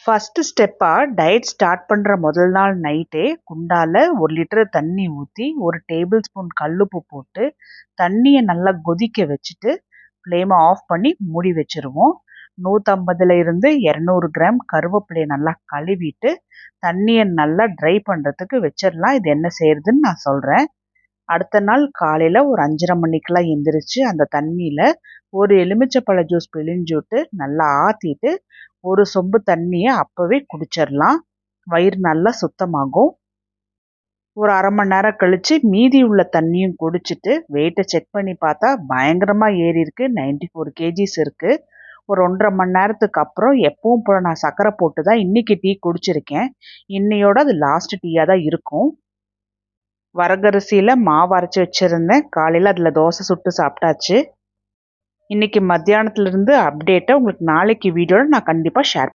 First ஸ்டெப்பா diet start பண்ற முதல் நாள் நைட்டே குண்டால 1 லிட்டர் தண்ணி ஊற்றி 1 டேபிள் ஸ்பூன் கல்லுப்பு போட்டு தண்ணியை நல்லா கொதிக்க வச்சுட்டு ஃப்ளேமை ஆஃப் பண்ணி மூடி வச்சிருவோம். 150 இருந்து 200 கிராம் கருவேப்பிலையை நல்லா கழுவிட்டு தண்ணியை நல்லா ட்ரை பண்ணுறதுக்கு வச்சிடலாம். இது என்ன செய்யறதுன்னு நான் சொல்கிறேன். அடுத்த நாள் காலையில் ஒரு 5:30 மணிக்கெல்லாம் எந்திரிச்சு அந்த தண்ணியில் ஒரு எலுமிச்சப்பழ ஜூஸ் பிழிஞ்சு விட்டு நல்லா ஆற்றிட்டு ஒரு சொம்பு தண்ணியை அப்போவே குடிச்சிடலாம். வயிறு நல்லா சுத்தமாகும். ஒரு அரை மணி நேரம் கழித்து மீதி உள்ள தண்ணியும் குடிச்சிட்டு வெயிட்டை செக் பண்ணி பார்த்தா பயங்கரமாக ஏறி இருக்கு. 94 kgs இருக்குது. ஒரு 1.5 மணி நேரத்துக்கு அப்புறம் எப்பவும் போல நான் சர்க்கரை போட்டு தான் இன்றைக்கி டீ குடிச்சிருக்கேன். இன்னையோட அது லாஸ்ட் டீயாக தான் இருக்கும். வரகரிசியில் மாவு அரைச்சி வச்சுருந்தேன். காலையில் அதில் தோசை சுட்டு சாப்பிட்டாச்சு. இன்றைக்கி மத்தியானத்துலேருந்து அப்டேட்டை உங்களுக்கு நாளைக்கு வீடியோவில் நான் கண்டிப்பாக ஷேர்